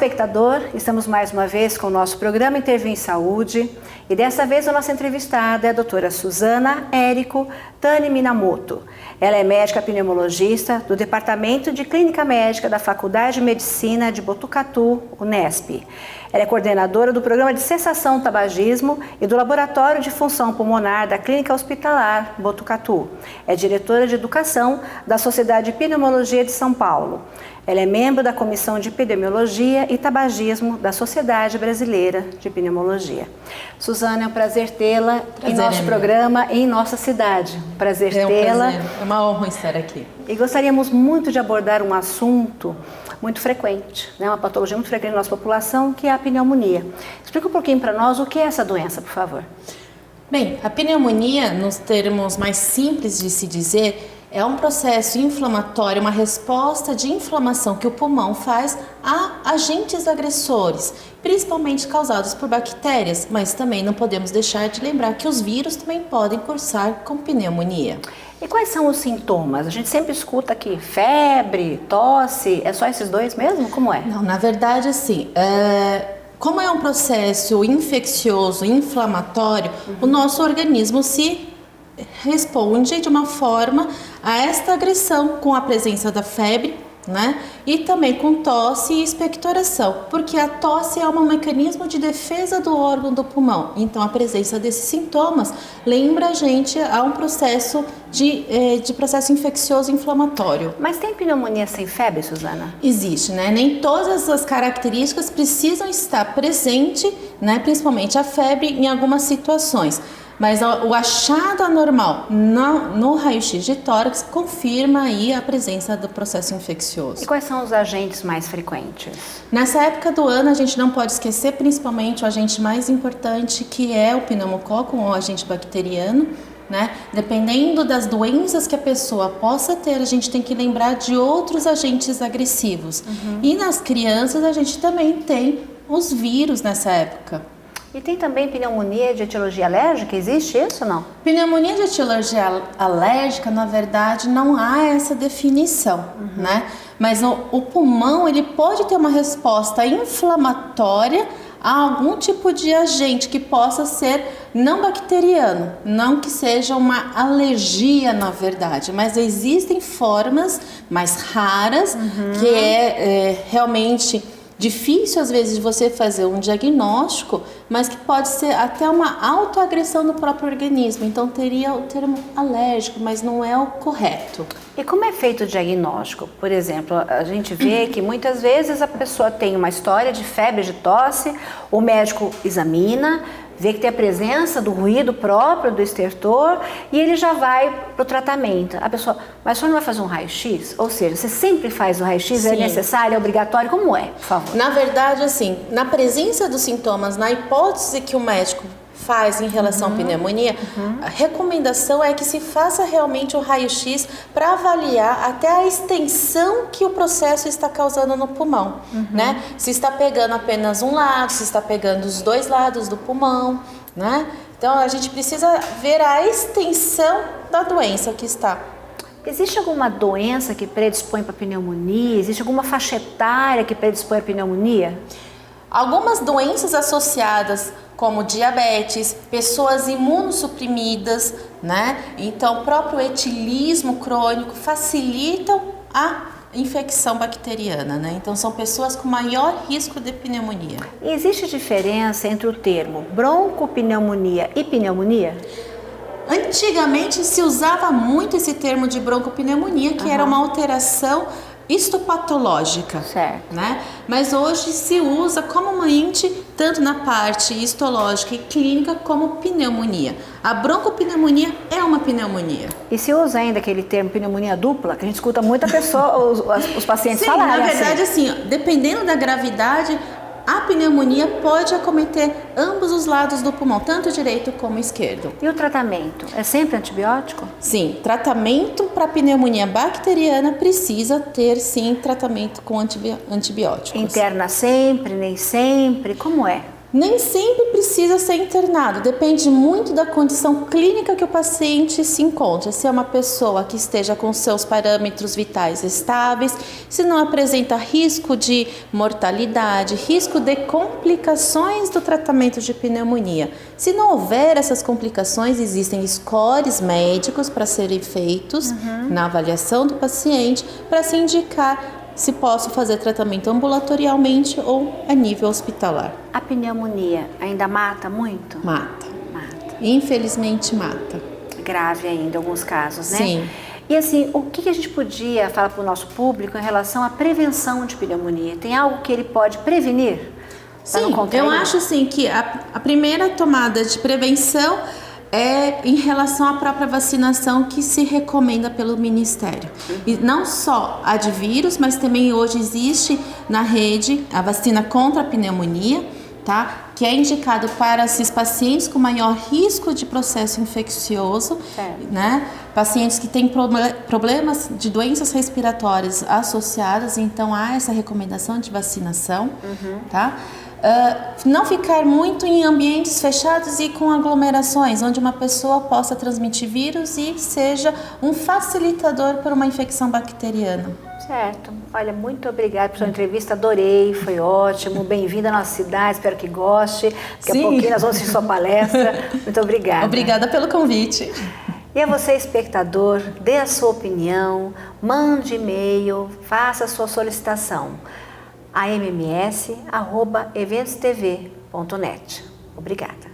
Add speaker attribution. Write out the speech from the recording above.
Speaker 1: espectador, estamos mais uma vez com o nosso programa Intervir em Saúde e dessa vez a nossa entrevistada é a doutora Suzana Érico Tani Minamoto. Ela é médica pneumologista do Departamento de Clínica Médica da Faculdade de Medicina de Botucatu, Unesp. Ela é coordenadora do Programa de Cessação do Tabagismo e do Laboratório de Função Pulmonar da Clínica Hospitalar Botucatu. É diretora de Educação da Sociedade de Pneumologia de São Paulo. Ela é membro da Comissão de Epidemiologia e Tabagismo da Sociedade Brasileira de Pneumologia. Suzana, é um prazer tê-la em nosso programa em nossa cidade. Prazer tê-la.
Speaker 2: É uma honra estar aqui.
Speaker 1: E gostaríamos muito de abordar um assunto muito frequente, né? Uma patologia muito frequente na nossa população, que é a pneumonia. Explica um pouquinho para nós o que é essa doença, por favor.
Speaker 2: Bem, a pneumonia, nos termos mais simples de se dizer, é um processo inflamatório, uma resposta de inflamação que o pulmão faz a agentes agressores, principalmente causados por bactérias, mas também não podemos deixar de lembrar que os vírus também podem cursar com pneumonia.
Speaker 1: E quais são os sintomas? A gente sempre escuta aqui febre, tosse, é só esses dois mesmo? Como é?
Speaker 2: Não, na verdade, assim, como é um processo infeccioso, inflamatório, o nosso organismo se responde de uma forma a esta agressão com a presença da febre, né? E também com tosse e expectoração, porque a tosse é um mecanismo de defesa do órgão do pulmão. Então a presença desses sintomas lembra a gente a um processo de processo infeccioso inflamatório.
Speaker 1: Mas tem pneumonia sem febre, Suzana?
Speaker 2: Existe, né? Nem todas as características precisam estar presentes, né? Principalmente a febre em algumas situações. Mas o achado anormal no raio-x de tórax confirma aí a presença do processo infeccioso.
Speaker 1: E quais são os agentes mais frequentes?
Speaker 2: Nessa época do ano, a gente não pode esquecer principalmente o agente mais importante, que é o pneumococo, ou agente bacteriano, né? Dependendo das doenças que a pessoa possa ter, a gente tem que lembrar de outros agentes agressivos. E nas crianças, a gente também tem os vírus nessa época.
Speaker 1: E tem também pneumonia de etiologia alérgica? Existe isso ou não?
Speaker 2: Pneumonia de etiologia alérgica, na verdade, não há essa definição, né? Mas o pulmão, ele pode ter uma resposta inflamatória a algum tipo de agente que possa ser não bacteriano, não que seja uma alergia, na verdade, mas existem formas mais raras que é realmente difícil às vezes de você fazer um diagnóstico, mas que pode ser até uma autoagressão do próprio organismo. Então teria o termo alérgico, mas não é o correto.
Speaker 1: E como é feito o diagnóstico? Por exemplo, a gente vê que muitas vezes a pessoa tem uma história de febre, de tosse, o médico examina, vê que tem a presença do ruído próprio do estertor e ele já vai para o tratamento. A pessoa, mas o senhor não vai fazer um raio-x? Ou seja, você sempre faz o raio-x? É necessário, é obrigatório? Como é, por favor?
Speaker 2: Na verdade, assim, na presença dos sintomas, na hipótese que o médico faz em relação à pneumonia, a recomendação é que se faça realmente o raio-x para avaliar até a extensão que o processo está causando no pulmão, né? Se está pegando apenas um lado, se está pegando os dois lados do pulmão, né? Então a gente precisa ver a extensão da doença que está.
Speaker 1: Existe alguma doença que predispõe para pneumonia? Existe alguma faixa etária que predispõe a pneumonia?
Speaker 2: Algumas doenças associadas, como diabetes, pessoas imunossuprimidas, né? Então, o próprio etilismo crônico facilitam a infecção bacteriana, né? Então, são pessoas com maior risco de pneumonia.
Speaker 1: E existe diferença entre o termo broncopneumonia e pneumonia?
Speaker 2: Antigamente se usava muito esse termo de broncopneumonia, que era uma alteração histopatológica,
Speaker 1: certo,
Speaker 2: né? Mas hoje se usa comumente tanto na parte histológica e clínica como pneumonia. A broncopneumonia é uma pneumonia.
Speaker 1: E se usa ainda aquele termo pneumonia dupla, que a gente escuta muita pessoa, os pacientes falarem.
Speaker 2: Na verdade, assim, dependendo da gravidade, a pneumonia pode acometer ambos os lados do pulmão, tanto direito como esquerdo.
Speaker 1: E o tratamento? É sempre antibiótico?
Speaker 2: Sim, tratamento para pneumonia bacteriana precisa ter, sim, tratamento com antibióticos.
Speaker 1: Interna sempre, nem sempre? Como é?
Speaker 2: Nem sempre precisa ser internado, depende muito da condição clínica que o paciente se encontra. Se é uma pessoa que esteja com seus parâmetros vitais estáveis, se não apresenta risco de mortalidade, risco de complicações do tratamento de pneumonia. Se não houver essas complicações, existem scores médicos para serem feitos na avaliação do paciente para se indicar se posso fazer tratamento ambulatorialmente ou a nível hospitalar.
Speaker 1: A pneumonia ainda mata muito?
Speaker 2: Mata.
Speaker 1: Mata.
Speaker 2: Infelizmente mata.
Speaker 1: Grave ainda em alguns casos, né?
Speaker 2: Sim.
Speaker 1: E assim, o que a gente podia falar para o nosso público em relação à prevenção de pneumonia? Tem algo que ele pode prevenir?
Speaker 2: Sim, eu acho assim que a primeira tomada de prevenção é em relação à própria vacinação que se recomenda pelo Ministério. E não só a de vírus, mas também hoje existe na rede a vacina contra a pneumonia, tá? Que é indicado para esses pacientes com maior risco de processo infeccioso, né? Pacientes que têm problemas de doenças respiratórias associadas, então há essa recomendação de vacinação, tá? Não ficar muito em ambientes fechados e com aglomerações, onde uma pessoa possa transmitir vírus e seja um facilitador para uma infecção bacteriana.
Speaker 1: Certo. Olha, muito obrigada pela sua entrevista, adorei, foi ótimo. Bem-vinda à nossa cidade, espero que goste. Daqui a pouquinho nós vamos assistir sua palestra. Muito obrigada.
Speaker 2: Obrigada pelo convite.
Speaker 1: E a você, espectador, dê a sua opinião, mande e-mail, faça a sua solicitação. amms@eventostv.net. Obrigada.